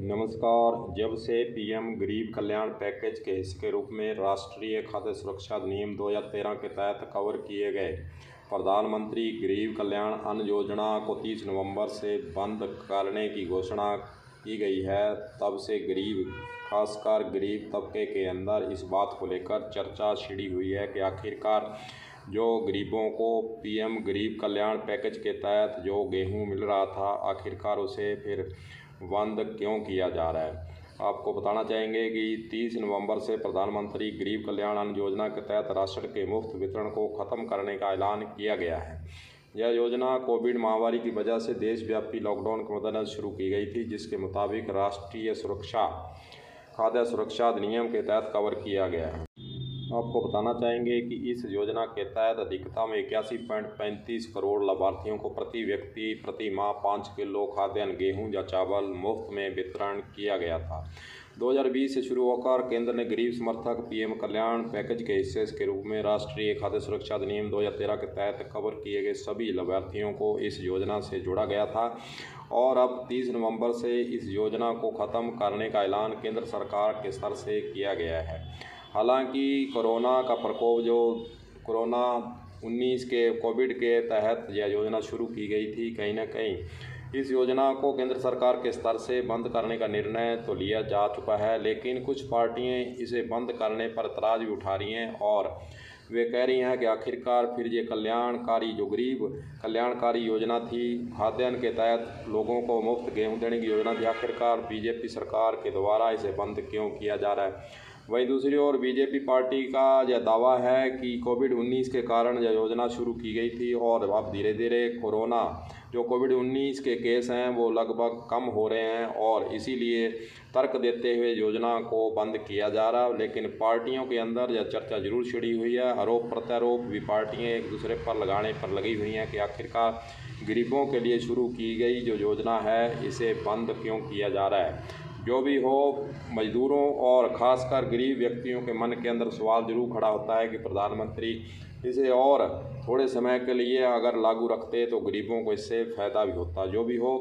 नमस्कार। जब से पीएम गरीब कल्याण पैकेज के हिस्से के रूप में राष्ट्रीय खाद्य सुरक्षा अधिनियम 2013 के तहत कवर किए गए प्रधानमंत्री गरीब कल्याण अन्न योजना को 30 नवंबर से बंद करने की घोषणा की गई है, तब से गरीब, खासकर गरीब तबके के अंदर इस बात को लेकर चर्चा छिड़ी हुई है कि आखिरकार जो गरीबों को पीएम गरीब कल्याण पैकेज के तहत जो गेहूं मिल रहा था, आखिरकार उसे फिर बंद क्यों किया जा रहा है। आपको बताना चाहेंगे कि 30 नवंबर से प्रधानमंत्री गरीब कल्याण अन्न योजना के तहत राशन के मुफ्त वितरण को ख़त्म करने का ऐलान किया गया है। यह योजना कोविड महामारी की वजह से देशव्यापी लॉकडाउन के मद्देनजर शुरू की गई थी, जिसके मुताबिक राष्ट्रीय खाद्य सुरक्षा अधिनियम के तहत कवर किया गया है। आपको बताना चाहेंगे कि इस योजना के तहत अधिकतम 81.35 करोड़ लाभार्थियों को प्रति व्यक्ति प्रति माह 5 किलो खाद्यान्न, गेहूं या चावल मुफ्त में वितरण किया गया था। 2020 से शुरू होकर केंद्र ने गरीब समर्थक पीएम कल्याण पैकेज के हिस्से के रूप में राष्ट्रीय खाद्य सुरक्षा अधिनियम 2013 के तहत कवर किए गए सभी लाभार्थियों को इस योजना से जोड़ा गया था और अब 30 नवंबर से इस योजना को ख़त्म करने का ऐलान केंद्र सरकार के स्तर से किया गया है। हालांकि कोरोना का प्रकोप जो कोविड-19 के तहत यह योजना शुरू की गई थी, कहीं ना कहीं इस योजना को केंद्र सरकार के स्तर से बंद करने का निर्णय तो लिया जा चुका है, लेकिन कुछ पार्टियां इसे बंद करने पर एतराज़ भी उठा रही हैं और वे कह रही हैं कि आखिरकार फिर ये जो गरीब कल्याणकारी योजना थी, खाद्यान्न के तहत लोगों को मुफ्त गेहूं देने की योजना थी, आखिरकार बीजेपी सरकार के द्वारा इसे बंद क्यों किया जा रहा है। वहीं दूसरी ओर बीजेपी पार्टी का यह दावा है कि कोविड-19 के कारण यह योजना शुरू की गई थी और अब धीरे धीरे कोविड-19 के केस हैं वो लगभग कम हो रहे हैं और इसीलिए तर्क देते हुए योजना को बंद किया जा रहा है। लेकिन पार्टियों के अंदर यह चर्चा जरूर छिड़ी हुई है, आरोप प्रत्यारोप भी पार्टियां एक दूसरे पर लगाने पर लगी हुई हैं कि आखिरकार गरीबों के लिए शुरू की गई जो योजना है इसे बंद क्यों किया जा रहा है। जो भी हो, मजदूरों और ख़ासकर गरीब व्यक्तियों के मन के अंदर सवाल जरूर खड़ा होता है कि प्रधानमंत्री इसे और थोड़े समय के लिए अगर लागू रखते तो गरीबों को इससे फ़ायदा भी होता। जो भी हो,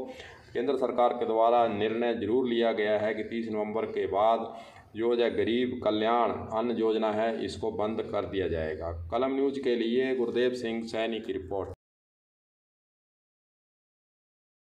केंद्र सरकार के द्वारा निर्णय जरूर लिया गया है कि 30 नवंबर के बाद जो गरीब कल्याण अन्न योजना है इसको बंद कर दिया जाएगा। कलम न्यूज़ के लिए गुरदेव सिंह सैनी की रिपोर्ट।